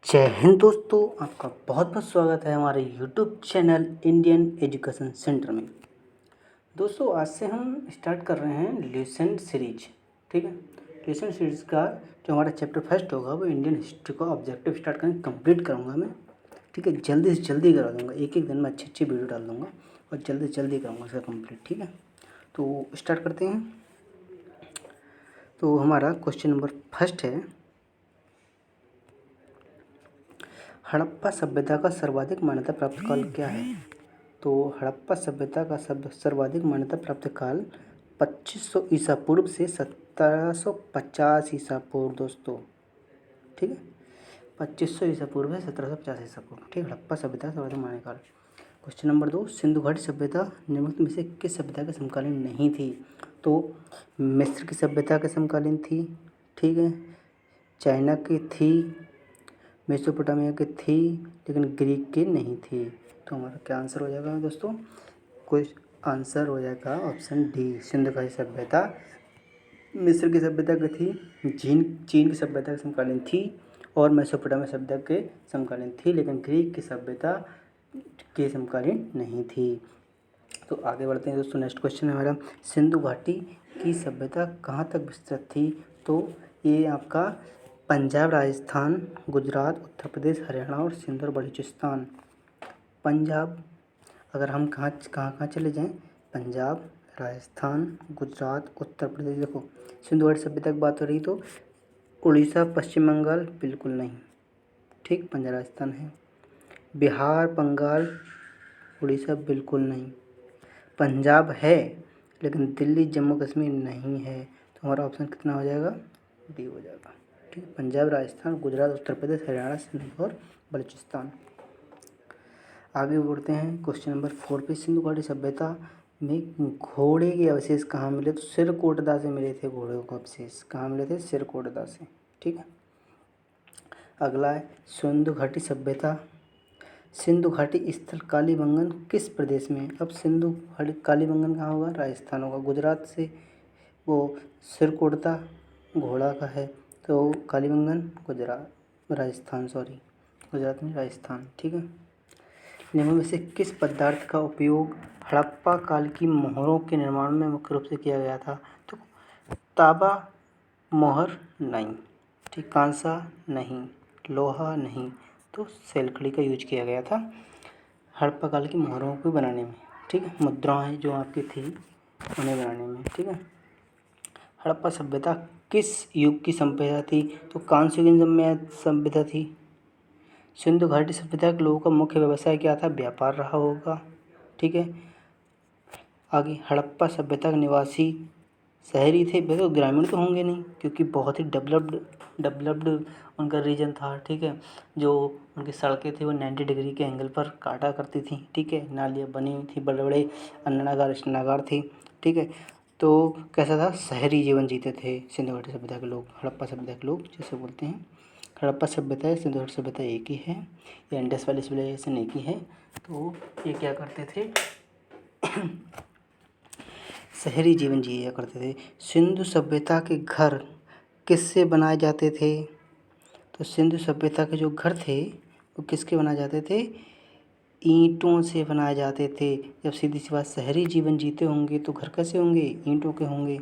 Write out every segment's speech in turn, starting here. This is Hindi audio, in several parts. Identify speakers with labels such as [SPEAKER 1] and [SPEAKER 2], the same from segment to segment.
[SPEAKER 1] जय हिंद दोस्तों, आपका बहुत बहुत स्वागत है हमारे YouTube channel Indian education centre में। दोस्तों, आज से हम स्टार्ट कर रहे हैं लेसन सीरीज। ठीक है, लेसन सीरीज का जो हमारा चैप्टर फर्स्ट होगा वो इंडियन हिस्ट्री का ऑब्जेक्टिव स्टार्ट करके कंप्लीट करूँगा मैं। ठीक है, जल्दी से जल्दी करा दूँगा, एक एक दिन में अच्छी वीडियो डाल दूँगा और जल्दी से जल्दी करूँगा उसका कंप्लीट। ठीक है, तो स्टार्ट करते हैं। तो हमारा क्वेश्चन नंबर फर्स्ट है, हड़प्पा सभ्यता का सर्वाधिक मान्यता प्राप्त काल क्या है? तो हड़प्पा सभ्यता का सर्वाधिक मान्यता प्राप्त काल 2500 ईसा पूर्व से 1750 ईसा पूर्व दोस्तों। ठीक है, 2500 ईसा पूर्व है 1750 ईसा पूर्व। ठीक, हड़प्पा सभ्यता का सर्वाधिक मान्यता काल। क्वेश्चन नंबर 2, सिंधु घाटी सभ्यता निम्नलिखित में से किस सभ्यता के समकालीन नहीं थी? तो मिस्र की सभ्यता के समकालीन थी। ठीक है, चाइना की थी, मेसोपोटामिया की थी, लेकिन ग्रीक की नहीं थी। तो हमारा क्या आंसर हो जाएगा दोस्तों? कोई आंसर हो जाएगा ऑप्शन डी, सिंधु घाटी सभ्यता मिस्र की सभ्यता की थी, चीन की सभ्यता के समकालीन थी और मेसोपोटामिया सभ्यता के समकालीन थी, लेकिन ग्रीक की सभ्यता के समकालीन नहीं थी। तो आगे बढ़ते हैं दोस्तों। नेक्स्ट क्वेश्चन है हमारा, सिंधु घाटी की सभ्यता कहाँ तक विस्तृत थी? तो ये आपका पंजाब, राजस्थान, गुजरात, उत्तर प्रदेश, हरियाणा और सिंध और बलूचिस्तान। पंजाब, अगर हम कहाँ कहाँ चले जाएं, पंजाब, राजस्थान, गुजरात, उत्तर प्रदेश। देखो, सिंधु घाटी सभ्यता की बात हो रही तो उड़ीसा, पश्चिम बंगाल बिल्कुल नहीं। ठीक, पंजाब राजस्थान है। बिहार, बंगाल, उड़ीसा बिल्कुल नहीं। पंजाब है लेकिन दिल्ली, जम्मू कश्मीर नहीं है। तो हमारा ऑप्शन कितना हो जाएगा? डी हो जाएगा। ठीक है, पंजाब, राजस्थान, गुजरात, उत्तर प्रदेश, हरियाणा, सिंध और बलूचिस्तान। आगे बढ़ते हैं क्वेश्चन नंबर 4 पे, सिंधु घाटी सभ्यता में घोड़े के अवशेष कहाँ मिले? तो सिरकोटदा से मिले थे घोड़ों के अवशेष। कहाँ मिले थे? सिरकोटदा से। ठीक है, अगला है सिंधु घाटी सभ्यता। सिंधु घाटी स्थल कालीबंगन किस प्रदेश में है? अब सिंधु घाटी कालीबंगन कहाँ होगा? राजस्थान होगा। गुजरात से वो सिरकोटदा घोड़ा का है, तो कालीबंगन गुजरात, राजस्थान, सॉरी गुजरात में राजस्थान। ठीक है, निम्न में से किस पदार्थ का उपयोग हड़प्पा काल की मोहरों के निर्माण में मुख्य रूप से किया गया था? तो तांबा मोहर नहीं। ठीक, कांसा नहीं, लोहा नहीं, तो सैलकड़ी का यूज किया गया था हड़प्पा काल की मोहरों को बनाने में। ठीक है, मुद्राएं जो आपकी थी उन्हें बनाने में। ठीक है, हड़प्पा सभ्यता किस युग की सभ्यता थी? तो कांस्य युगीन सभ्यता थी। सिंधु घाटी सभ्यता के लोगों का मुख्य व्यवसाय क्या था? व्यापार रहा होगा। ठीक है, आगे हड़प्पा सभ्यता के निवासी शहरी थे, वे तो ग्रामीण तो होंगे नहीं, क्योंकि बहुत ही डेवलप्ड उनका रीजन था। ठीक है, जो उनकी सड़कें थी वो 90 डिग्री के एंगल पर काटा करती थी। ठीक है, नालियाँ बनी हुई थी, बड़े बड़े अन्नागार स्नागार थी। ठीक है, तो कैसा था? शहरी जीवन जीते थे सिंधु घाटी सभ्यता के लोग, हड़प्पा सभ्यता के लोग जिसे बोलते हैं। हड़प्पा सभ्यता है, सिंधु घाटी सभ्यता एक ही है, या इंडस वैली सिविलाइजेशन एक ही है। तो ये क्या करते थे? शहरी जीवन जिया करते थे। सिंधु सभ्यता के घर किससे बनाए जाते थे? तो सिंधु सभ्यता के जो घर थे वो किसके बनाए जाते थे? ईंटों से बनाए जाते थे। जब सीधी सी बात, शहरी जीवन जीते होंगे तो घर कैसे होंगे? ईंटों के होंगे।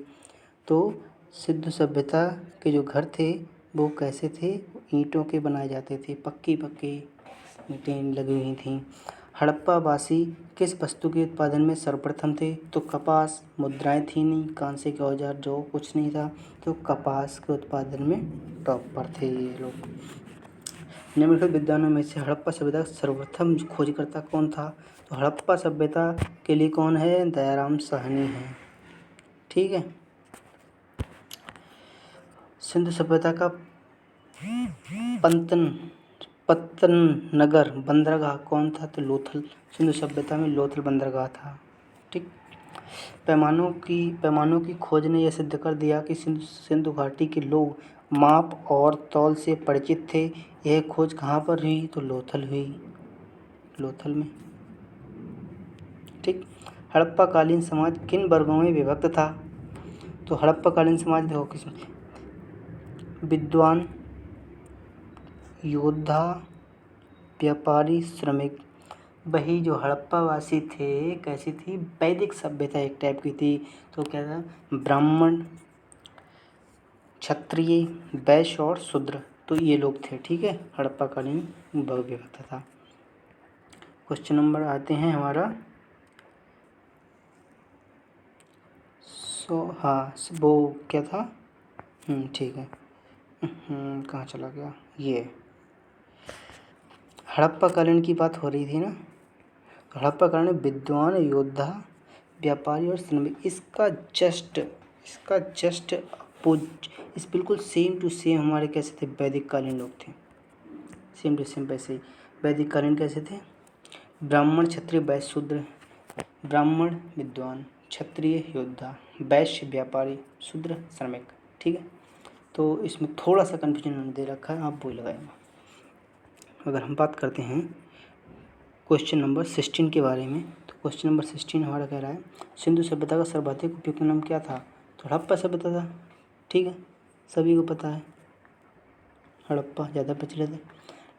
[SPEAKER 1] तो सिंधु सभ्यता के जो घर थे वो कैसे थे? ईंटों के बनाए जाते थे, पक्की ईंटें लगी हुई थीं। हड़प्पा वासी किस वस्तु के उत्पादन में सर्वप्रथम थे? तो कपास, मुद्राएं थी नहीं, कांसे के औजार, जो कुछ नहीं था, तो कपास के उत्पादन में टॉप पर थे ये लोग। निम्नलिखित विद्वानों में से हड़प्पा सभ्यता का सर्वप्रथम खोजकर्ता कौन था? तो हड़प्पा सभ्यता के लिए कौन है? दयाराम साहनी है। ठीक है, सिंधु सभ्यता का पत्तन नगर बंदरगाह कौन था? तो लोथल। सिंधु सभ्यता में लोथल बंदरगाह था। ठीक, पैमानों की खोज ने यह सिद्ध कर दिया कि सिंधु घाटी के लोग माप और तौल से परिचित थे। यह खोज कहाँ पर हुई? तो लोथल हुई, लोथल में। ठीक, हड़प्पाकालीन समाज किन वर्गों में विभक्त था? तो हड़प्पाकालीन समाज देखो किस, विद्वान, योद्धा, व्यापारी, श्रमिक। वही जो हड़प्पावासी थे कैसी थी, वैदिक सभ्यता एक टाइप की थी। तो क्या था, ब्राह्मण, क्षत्रिय, वैश्य और शूद्र, तो ये लोग थे। ठीक है, हड़प्पाकालीन व्यवस्था था। क्वेश्चन नंबर आते हैं हमारा हाँ वो क्या था, ठीक है, कहाँ चला गया, ये हड़प्पाकालीन की बात हो रही थी ना। तो हड़प्पाकालीन में विद्वान, योद्धा, व्यापारी और श्रमिक, इसका जस्ट अपोज, इस बिल्कुल सेम टू सेम हमारे कैसे थे, वैदिक कालीन लोग थे। सेम टू सेम वैसे ही वैदिक कालीन कैसे थे, ब्राह्मण, क्षत्रिय, वैश्य, शूद्र। ब्राह्मण विद्वान, क्षत्रिय योद्धा, वैश्य व्यापारी, शूद्र श्रमिक। ठीक है, तो इसमें थोड़ा सा कन्फ्यूजन दे रखा है, आप वही लगाएंगे। अगर हम बात करते हैं क्वेश्चन नंबर 16 के बारे में, तो क्वेश्चन नंबर 16 हमारा कह रहा है सिंधु सभ्यता का सर्वाधिक उपयुक्त नाम क्या था। तो हड़प्पा सभ्यता था। ठीक है, सभी को पता है हड़प्पा ज़्यादा प्रचलित है।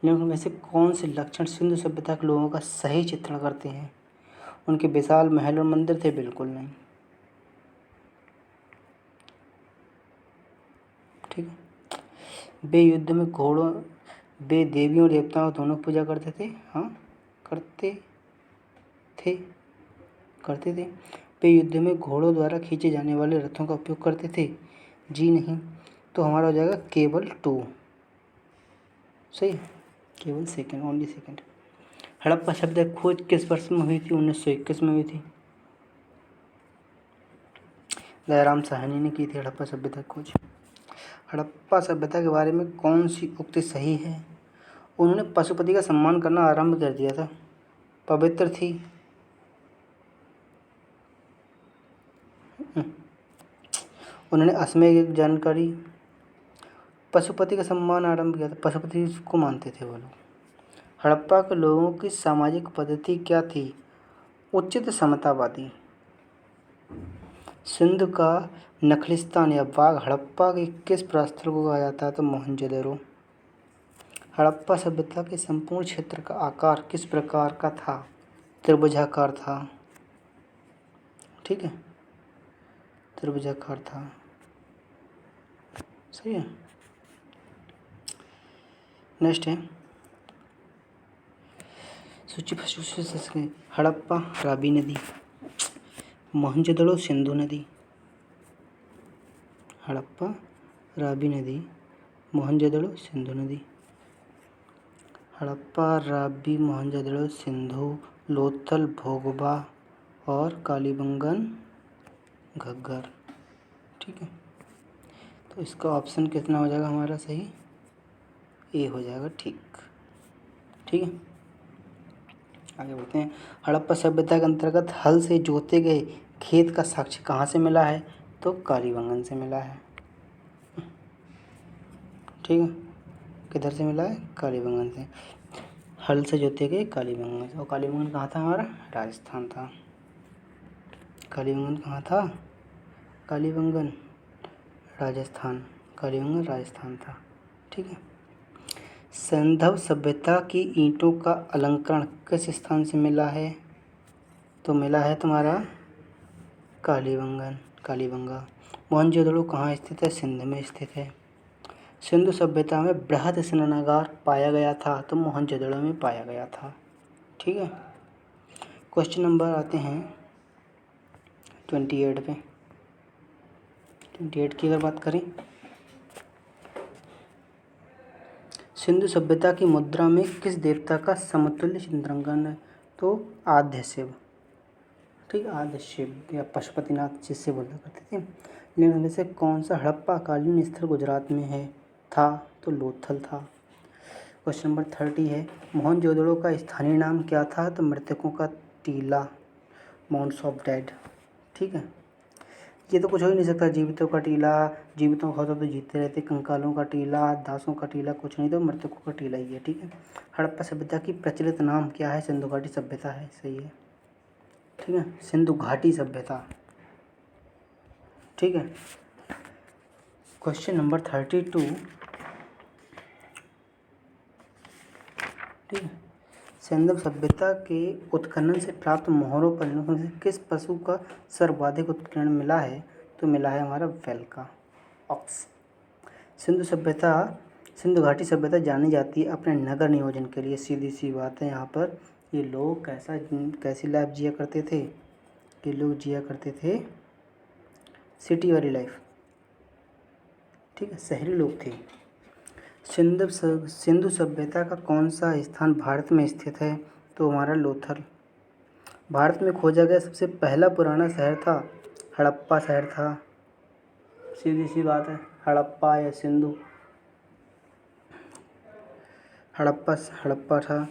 [SPEAKER 1] लेकिन में से कौन से लक्षण सिंधु सभ्यता के लोगों का सही चित्रण करते हैं। उनके विशाल महल और मंदिर थे, बिल्कुल नहीं। ठीक है, वे युद्ध में घोड़ों, वे देवियों और देवताओं दोनों पूजा करते थे। हाँ, करते थे। वे युद्ध में घोड़ों द्वारा खींचे जाने वाले रथों का उपयोग करते थे। जी नहीं, तो हमारा हो जाएगा केवल 2। सही, केवल सेकंड, ओनली सेकंड। हड़प्पा सभ्यता खोज किस वर्ष में हुई थी, 1921 में हुई थी। दयाराम साहनी ने की थी हड़प्पा सभ्यता खोज। हड़प्पा सभ्यता के बारे में कौन सी उक्ति सही है। उन्होंने पशुपति का सम्मान करना आरंभ कर दिया था, पवित्र थी। उन्होंने असमय की जानकारी, पशुपति का सम्मान आरंभ किया था, पशुपति को मानते थे वो लोग। हड़प्पा के लोगों की सामाजिक पद्धति क्या थी, उचित समतावादी। सिंधु का नखलिस्तान या बाग हड़प्पा के किस प्रस्थल को कहा जाता है, तो मोहनजोदड़ो। हड़प्पा सभ्यता के संपूर्ण क्षेत्र का आकार किस प्रकार का था, त्रिभुजाकार था। ठीक है, त्रिभुजाकार था। सही है। नेक्स्ट है सूची, हड़प्पा रावी नदी, मोहनजोदड़ो सिंधु नदी। हड़प्पा रावी नदी, मोहनजोदड़ो सिंधु नदी। हड़प्पा रावी मोहनजोदड़ो सिंधु, लोथल भोगबा और कालीबंगन घग्गर। ठीक है, तो इसका ऑप्शन कितना हो जाएगा हमारा सही, ए हो जाएगा। ठीक है, आगे बढ़ते हैं। हड़प्पा सभ्यता के अंतर्गत हल से जोते गए खेत का साक्ष्य कहाँ से मिला है, तो कालीबंगन से मिला है। ठीक है, किधर से मिला है, कालीबंगन से। हल से जोते गए कालीबंगन से, और कालीबंगन कहाँ था हमारा, राजस्थान था। कालीबंगन कहाँ था, कालीबंगन राजस्थान, कालीबंगन राजस्थान था। ठीक है, सिंधु सभ्यता की ईंटों का अलंकरण किस स्थान से मिला है, तो मिला है तुम्हारा कालीबंगा। मोहनजोदड़ो कहाँ स्थित है, सिंध में स्थित है। सिंधु सभ्यता में बृहद स्नानागार पाया गया था, तो मोहनजोदड़ो में पाया गया था। ठीक है, क्वेश्चन नंबर आते हैं 28 पे। 28 की अगर बात करें, सिंधु सभ्यता की मुद्रा में किस देवता का समतुल्य चित्रांकन है, तो आद्य शिव। ठीक, आद्य शिव या पशुपतिनाथ जिससे बोला करते थे। लेकिन में से कौन सा हड़प्पा कालीन स्थल गुजरात में है था, तो लोथल था। क्वेश्चन नंबर 30 है, मोहनजोदड़ो का स्थानीय नाम क्या था, तो मृतकों का टीला, माउंट्स ऑफ डेड। ठीक है, ये तो कुछ हो ही नहीं सकता, जीवितों का टीला, जीवितों का होता तो जीते रहते, कंकालों का टीला, दासों का टीला, कुछ नहीं, तो मृतकों का टीला ही है। ठीक है, हड़प्पा सभ्यता की प्रचलित नाम क्या है, सिंधु घाटी सभ्यता है। सही है। ठीक है, सिंधु घाटी सभ्यता। ठीक है, क्वेश्चन नंबर 32, ठीक है। सिंधु सभ्यता के उत्खनन से प्राप्त मोहरों पर निम्नलिखित में से किस पशु का सर्वाधिक उत्खनन मिला है? तो मिला है हमारा बैल का, ऑक्स। सिंधु घाटी सभ्यता जानी जाती है अपने नगर नियोजन के लिए। सीधी सी बात है, यहाँ पर ये लोग कैसी लाइफ जिया करते थे? ये लोग जिया करते थे सिटी वाली लाइफ, ठीक है, शहरी लोग थे। सिंधु सभ्यता का कौन सा स्थान भारत में स्थित है? तो हमारा लोथल। भारत में खोजा गया सबसे पहला पुराना शहर था हड़प्पा शहर था। सीधी सी बात है, हड़प्पा या सिंधु, हड़प्पा था।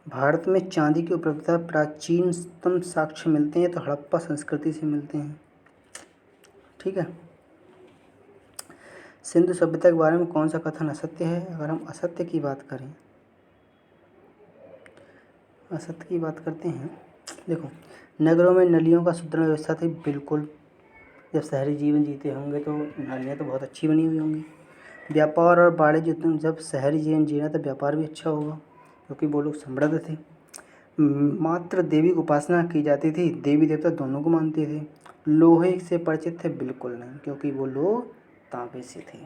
[SPEAKER 1] भारत में चांदी की उपलब्धता प्राचीनतम साक्ष्य मिलते हैं तो हड़प्पा संस्कृति से मिलते हैं, ठीक है। सिंधु सभ्यता के बारे में कौन सा कथन असत्य है? अगर हम असत्य की बात करें, असत्य की बात करते हैं, देखो, नगरों में नलियों का सुदृढ़ व्यवस्था थी, बिल्कुल। जब शहरी जीवन जीते होंगे तो नालियाँ तो बहुत अच्छी बनी हुई होंगी। व्यापार और वाणिज्य उद्यम, जब शहरी जीवन जीना तो व्यापार भी अच्छा होगा क्योंकि वो लोग समृद्ध थे। मात्र देवी की उपासना की जाती थी, देवी देवता दोनों को मानते थे। लोहे से परिचित थे? बिल्कुल नहीं, क्योंकि वो लोग तांबे से थे।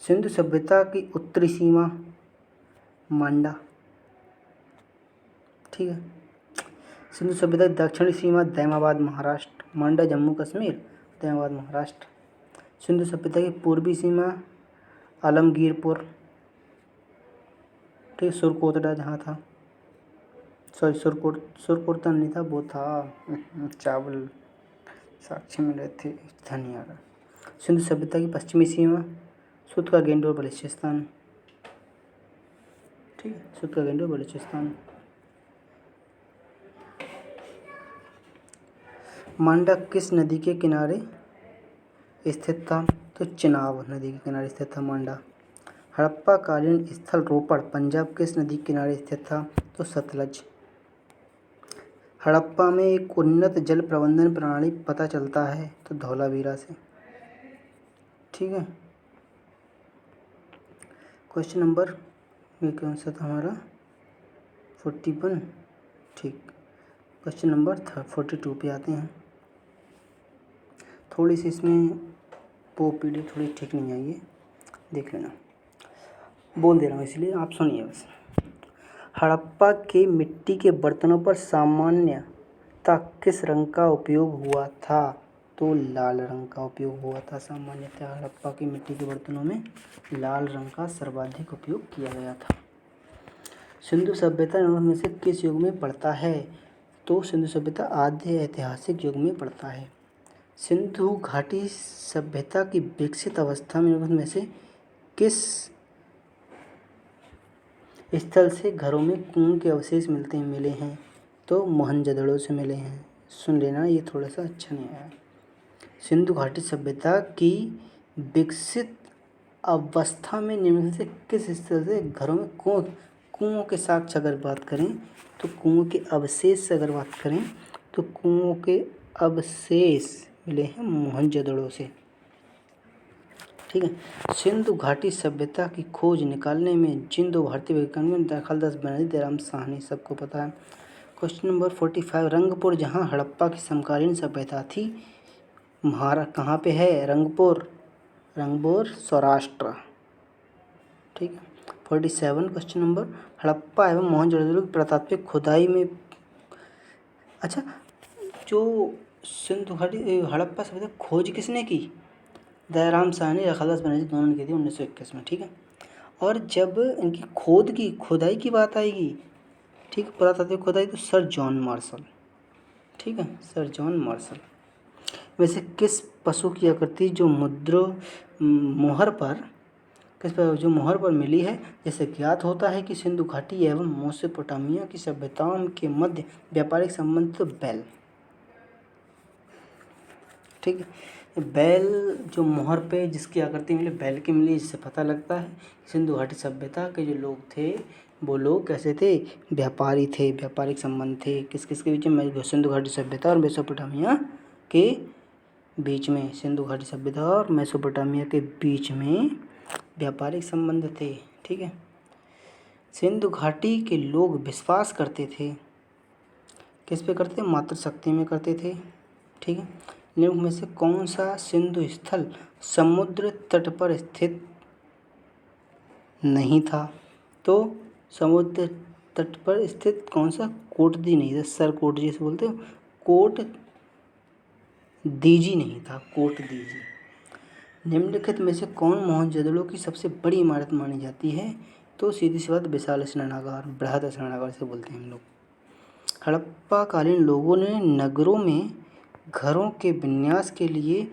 [SPEAKER 1] सिंधु सभ्यता की उत्तरी सीमा मांडा, ठीक है। सिंधु सभ्यता की दक्षिणी सीमा दैमाबाद महाराष्ट्र, मांडा जम्मू कश्मीर, दैमाबाद महाराष्ट्र। सिंधु सभ्यता की पूर्वी सीमा आलमगीरपुर, ठीक, सुरकोतला जहाँ था, सॉरी सुरकोट तो नहीं था, वो था चावल साक्ष्य में रहे थे, धनिया का। सिंधु सभ्यता की पश्चिमी सीमा सुत का गेंडोर बलूचिस्तान, ठीक है, सुत का गेंडोर बलूचिस्तान। मांडा किस नदी के किनारे स्थित था? तो चिनाब नदी के किनारे स्थित था मांडा। हड़प्पा कालीन स्थल रोपड़ पंजाब किस नदी के किनारे स्थित था? तो सतलज। हड़प्पा में एक उन्नत जल प्रबंधन प्रणाली पता चलता है तो धौलावीरा से, ठीक है। क्वेश्चन नंबर ये कौन सा था हमारा? 41, ठीक। क्वेश्चन नंबर 42 पे आते हैं। थोड़ी सी इसमें वो पीढ़ी थोड़ी ठीक नहीं आई है, देख लेना, बोल दे रहा हूँ इसलिए आप सुनिए बस। हड़प्पा के मिट्टी के बर्तनों पर सामान्यतः किस रंग का उपयोग हुआ था? तो लाल रंग का उपयोग हुआ था। सामान्यतः हड़प्पा की मिट्टी के बर्तनों में लाल रंग का सर्वाधिक उपयोग किया गया था। सिंधु सभ्यता में से किस युग में पड़ता है? तो सिंधु सभ्यता आद्य ऐतिहासिक युग में पड़ता है। सिंधु घाटी सभ्यता की विकसित अवस्था में से किस स्थल से घरों में कुओं के अवशेष मिले हैं? तो मोहनजोदड़ो से मिले हैं। सुन लेना, ये थोड़ा सा अच्छा नहीं आया। सिंधु घाटी सभ्यता की विकसित अवस्था में निम्न से किस स्थल से घरों में कुओं के साक्ष्य अगर बात करें तो कुओं के अवशेष से अगर बात करें तो कुओं के अवशेष मिले हैं मोहनजोदड़ो से, ठीक है। सिंधु घाटी सभ्यता की खोज निकालने में जिन दो भारतीय वैज्ञानिकों ने दखलदास बनर्जी दयाराम साहनी, सबको पता है। क्वेश्चन नंबर 45, रंगपुर जहाँ हड़प्पा की समकालीन सभ्यता थी कहाँ पे है? रंगपुर सौराष्ट्र, ठीक है। 47 क्वेश्चन नंबर, हड़प्पा एवं मोहनजोदड़ो की पुरातात्विक खुदाई में, अच्छा, जो सिंधु घाटी हड़प्पा सभ्यता खोज किसने की? दयाराम साहनी, दखलदास बनर्जी दोनों ने की थी 1921 में, ठीक है। और जब इनकी खुदाई की बात आएगी, ठीक, पुरातात्विक खुदाई, तो सर जॉन मार्शल, ठीक है, सर जॉन मार्शल। वैसे किस पशु की आकृति जो मोहर पर मिली है? जैसे ज्ञात होता है कि सिंधु घाटी एवं मेसोपोटामिया की सभ्यताओं के मध्य व्यापारिक संबंध तो बैल, ठीक है। बैल जो मोहर पे जिसकी आकृति मिली, बैल की मिली, इससे पता लगता है सिंधु घाटी सभ्यता के जो लोग थे वो लोग कैसे थे? व्यापारी थे, व्यापारिक संबंध थे। किस किस के बीच में? सिंधु घाटी सभ्यता और मेसोपोटामिया के बीच में, सिंधु घाटी सभ्यता और मेसोपोटामिया के बीच में व्यापारिक संबंध थे, ठीक है। सिंधु घाटी के लोग विश्वास करते थे, किस पे करते? मातृशक्ति में करते थे। ठीक है। निम्न में से कौन सा सिंधु स्थल समुद्र तट पर स्थित नहीं था? तो समुद्र तट पर स्थित कौन सा? कोटदी नहीं था, सरकोट जिसे बोलते हो, कोट दीजी नहीं था, कोट दीजी। निम्नलिखित में से कौन मोहनजोदड़ो की सबसे बड़ी इमारत मानी जाती है? तो सीधी सी बात, विशाल स्नानागार, बृहद स्नानागार से बोलते हैं हम लोग। हड़प्पा कालीन लोगों ने नगरों में घरों के विन्यास के लिए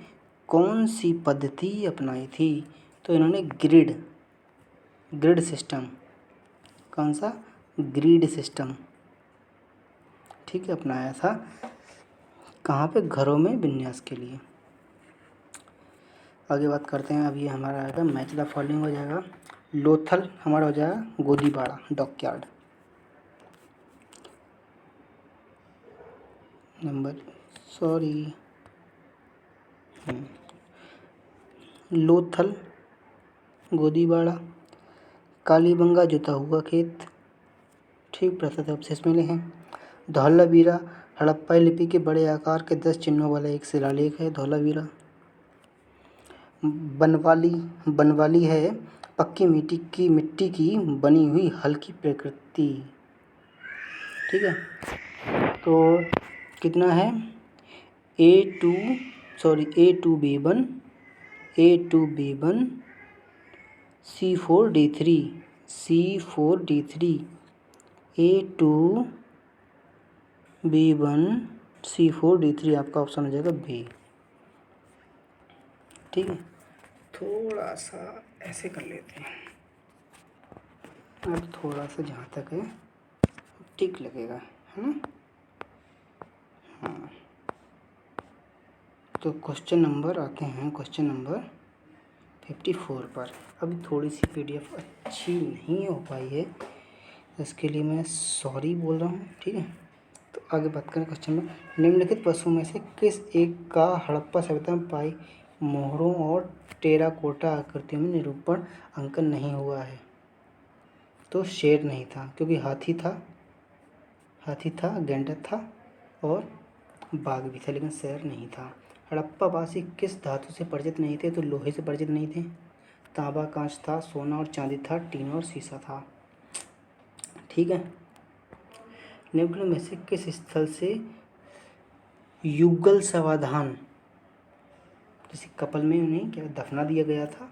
[SPEAKER 1] कौन सी पद्धति अपनाई थी? तो इन्होंने ग्रिड सिस्टम, कौन सा? ग्रिड सिस्टम, ठीक है, अपनाया था। कहाँ पे? घरों में विन्यास के लिए। आगे बात करते हैं। अब ये हमारा आएगा मैच द फॉलोइंग हो जाएगा। लोथल हमारा हो जाएगा गोदीबाड़ा डॉकयार्ड। लोथल गोदीबाड़ा। कालीबंगा जुता हुआ खेत, ठीक, प्रथम अवशेष मिले हैं। धौलावीरा हड़प्पा लिपि के बड़े आकार के 10 चिन्हों वाला एक शिलालेख है, धौलावीरा। बनवाली है पक्की मिट्टी की बनी हुई हल्की प्रकृति, ठीक है। तो कितना है? A2B1 C4D3 A2B1 C4D3 आपका ऑप्शन हो जाएगा बी, ठीक है। थोड़ा सा ऐसे कर लेते हैं, अब थोड़ा सा जहाँ तक है ठीक लगेगा, है ना। हाँ, तो क्वेश्चन नंबर आते हैं, क्वेश्चन नंबर 54 पर। अभी थोड़ी सी PDF अच्छी नहीं हो पाई है, इसके लिए मैं सॉरी बोल रहा हूँ, ठीक है। तो आगे बात करें क्वेश्चन में। निम्नलिखित पशुओं में से किस एक का हड़प्पा सभ्यता में पाई मोहरों और टेराकोटा आकृतियों में निरूपण अंकन नहीं हुआ है? तो शेर नहीं था, क्योंकि हाथी था, गैंडक था और बाघ भी था, लेकिन शेर नहीं था। हड़प्पा वासी किस धातु से परिचित नहीं थे? तो लोहे से परिचित नहीं थे। तांबा कांच था, सोना और चांदी था, टीन और शीशा था, ठीक है। निम्न में से किस स्थल से युगल समाधान, जैसे कपल में उन्हें क्या दफना दिया गया था,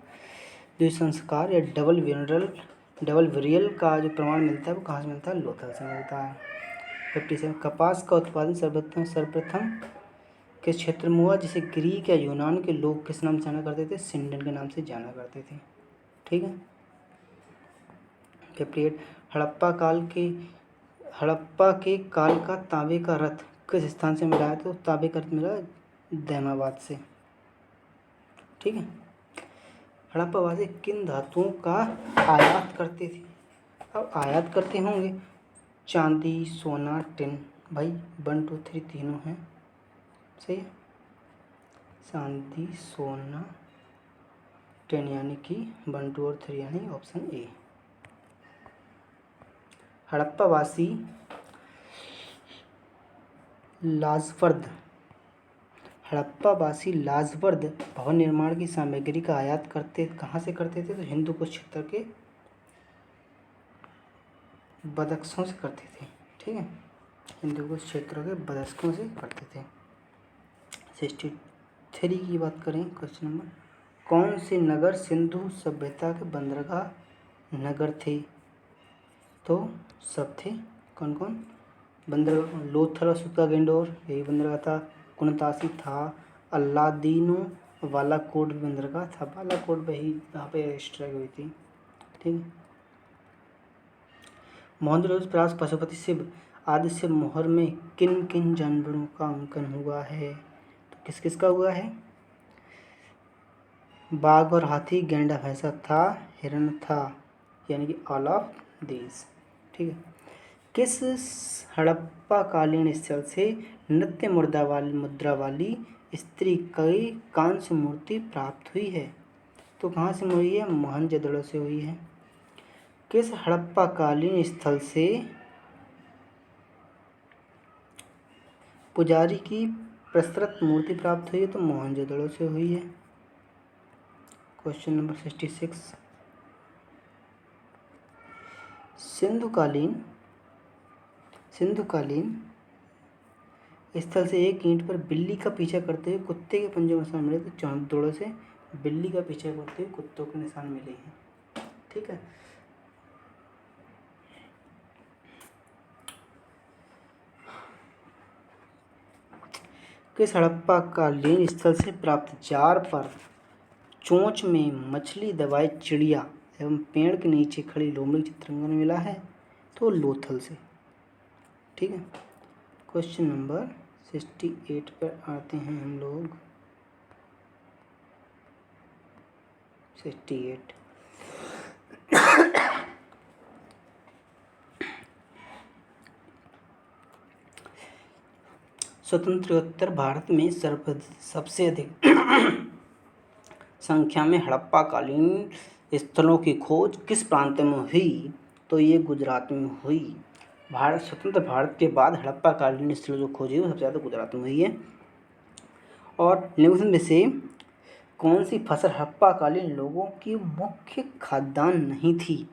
[SPEAKER 1] जो संस्कार या डबल विरियल का जो प्रमाण मिलता है वो कहाँ से मिलता है? लोथल से मिलता है। 57 कपास का उत्पादन सर्वप्रथम किस क्षेत्र में हुआ, जिसे ग्रीक या यूनान के लोग किस नाम से जाना करते थे? सिंडन के नाम से जाना करते थे, ठीक है। 58 हड़प्पा के काल का तांबे का रथ किस स्थान से मिला है? तो तांबे का रथ मिला दैमाबाद से, ठीक है। हड़प्पा वासी किन धातुओं का आयात करते थे? अब आयात करते होंगे चांदी, सोना, टिन, भाई 1 2 3 तीनों हैं, सही है। चांदी, सोना, टिन यानी कि 1 2 और 3 यानी ऑप्शन ए। हड़प्पावासी लाजवर्द भवन निर्माण की सामग्री का आयात कहाँ से करते थे? तो हिंदू कुश क्षेत्र के बदख्शों से करते थे, ठीक है। हिंदू कुश क्षेत्र के बदख्शों से करते थे। 63 की बात करें क्वेश्चन नंबर, कौन से नगर सिंधु सभ्यता के बंदरगाह नगर थे? तो सब थे, कौन कौन? बंदरगाह लोथल और सुतागेंडोर, यही बंदरगाह था। कुनतासी था, अल्लादीनो, बालाकोट भी बंदरगाह था, बालाकोट वही यहाँ पे स्ट्राइक हुई थी, ठीक है। मोहनजोदड़ो प्रास पशुपति शिव आदि से मोहर में किन किन जानवरों का अंकन हुआ है? तो किस किस का हुआ है? बाघ और हाथी, गैंडा भैंसा था, हिरण था, यानी कि ऑल ऑफ दीज, ठीक है। किस हड़प्पा कालीन स्थल से नृत्य मुद्रा वाली स्त्री की कांस्य मूर्ति प्राप्त हुई है? तो कहाँ से हुई है? मोहनजोदड़ो से हुई है। किस हड़प्पाकालीन स्थल से पुजारी की प्रस्तृत मूर्ति प्राप्त हुई है? तो मोहनजोदड़ो से हुई है। Question number 66। सिंधुकालीन स्थल से एक ईंट पर बिल्ली का पीछा करते हुए कुत्ते के पंजों में निशान मिले। तो चांदोड़ो से बिल्ली का पीछा करते हुए कुत्तों के निशान मिले हैं। ठीक है। किस हड़प्पाकालीन स्थल से प्राप्त जार पर चोंच में मछली दबाई चिड़िया एवं पेड़ के नीचे खड़ी लोमड़ी चित्रांकन मिला है? तो लोथल से। ठीक है। क्वेश्चन नंबर 68 पर आते हैं हम लोग। 68। स्वतंत्रोत्तर भारत में सबसे अधिक संख्या में हड़प्पाकालीन स्थलों की खोज किस प्रांत में हुई? तो ये गुजरात में हुई। स्वतंत्र भारत के बाद हड़प्पाकालीन स्थलों जो खोजी वो सबसे ज़्यादा गुजरात में हुई है। और निम्न में से कौन सी फसल हड़प्पाकालीन लोगों की मुख्य खाद्यान्न नहीं थी?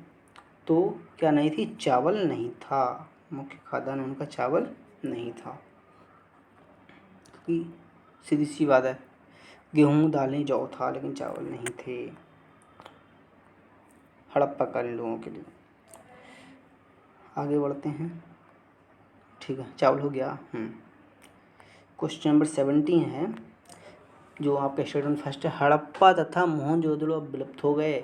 [SPEAKER 1] तो क्या नहीं थी? चावल नहीं था। मुख्य खाद्यान्न उनका चावल नहीं था। क्योंकि सीधी सी बात है, गेहूँ दालें जौ था लेकिन चावल नहीं थे हड़प्पाकालीन लोगों के लिए। आगे बढ़ते हैं। ठीक है, चावल हो गया। क्वेश्चन नंबर 17 है जो आपका स्टेटमेंट फर्स्ट है। हड़प्पा तथा मोहनजोदड़ो अब विलुप्त हो गए।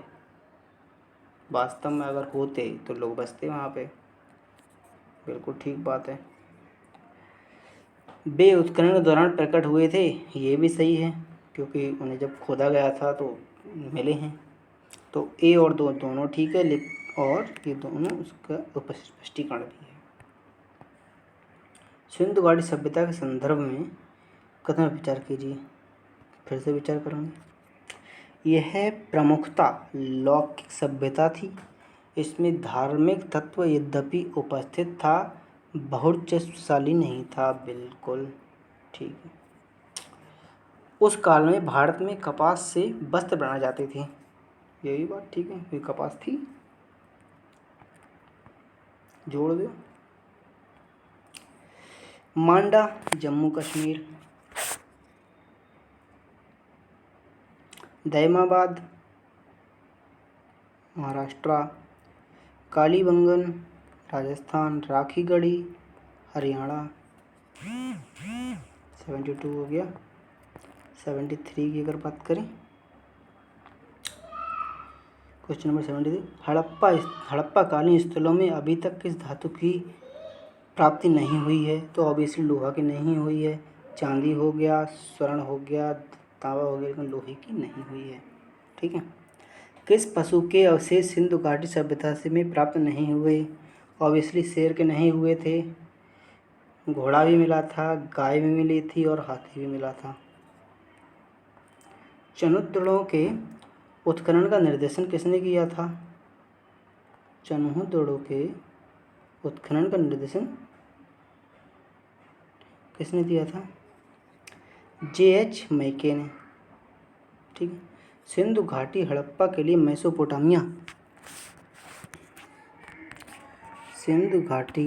[SPEAKER 1] वास्तव में अगर होते तो लोग बसते वहाँ पे। बिल्कुल ठीक बात है। वे उत्खनन के दौरान प्रकट हुए थे। ये भी सही है क्योंकि उन्हें जब खोदा गया था तो मिले हैं। तो ए और दोनों ठीक है। और ये दोनों उसका स्पष्टीकरण भी है। सिंधु घाटी सभ्यता के संदर्भ में कथन विचार कीजिए। फिर से विचार करूँगी। यह प्रमुखता लौकिक सभ्यता थी। इसमें धार्मिक तत्व यद्यपि उपस्थित था, बहुचर्चशाली नहीं था। बिल्कुल ठीक है। उस काल में भारत में कपास से वस्त्र बनाए जाते थे। यही बात ठीक है, कोई कपास थी, जोड़ दो। मांडा जम्मू कश्मीर, दैमाबाद महाराष्ट्र, कालीबंगन राजस्थान, राखीगढ़ी हरियाणा। 72 हो गया। 73 की अगर बात करें, क्वेश्चन नंबर 73, हड़प्पाकालीन स्थलों में अभी तक किस धातु की प्राप्ति नहीं हुई है? तो ऑब्वियसली लोहा की नहीं हुई है। चांदी हो गया, स्वर्ण हो गया, तांबा हो गया, लेकिन लोहे की नहीं हुई है। ठीक है। किस पशु के अवशेष सिंधु घाटी सभ्यता से में प्राप्त नहीं हुए? ऑब्वियसली शेर के नहीं हुए थे। घोड़ा भी मिला था, गाय भी मिली थी और हाथी भी मिला था। चनुद्दड़ों के उत्खनन का निर्देशन किसने किया था? चनुद्दड़ों के उत्खनन का निर्देशन किसने दिया था? J.H. मैके ने। ठीक है। सिंधु घाटी हड़प्पा के लिए मेसोपोटामिया, सिंधु घाटी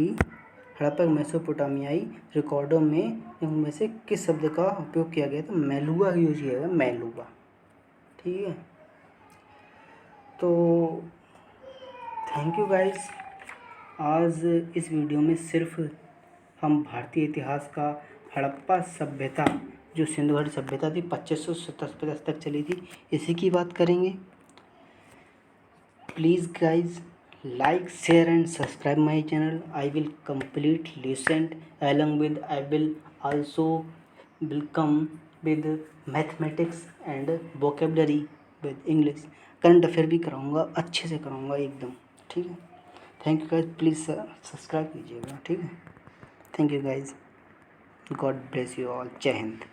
[SPEAKER 1] हड़प्पा मेसोपोटामियाई रिकॉर्डों में इनमें से किस शब्द का उपयोग किया गया? तो मेलुआ यूज किया गया, मेलुआ। ठीक है। तो थैंक यू गाइस। आज इस वीडियो में सिर्फ हम भारतीय इतिहास का हड़प्पा सभ्यता जो सिंधु घाटी सभ्यता थी 2570 तक चली थी, इसी की बात करेंगे। Please guys like, share and subscribe my channel. I will complete listen along with I will also will come with mathematics and vocabulary with English. Current affair भी कराऊंगा, अच्छे से कराऊंगा एकदम। ठीक है। Thank you guys, please subscribe कीजिएगा। ठीक है। Thank you guys, God bless you all. जय हिंद।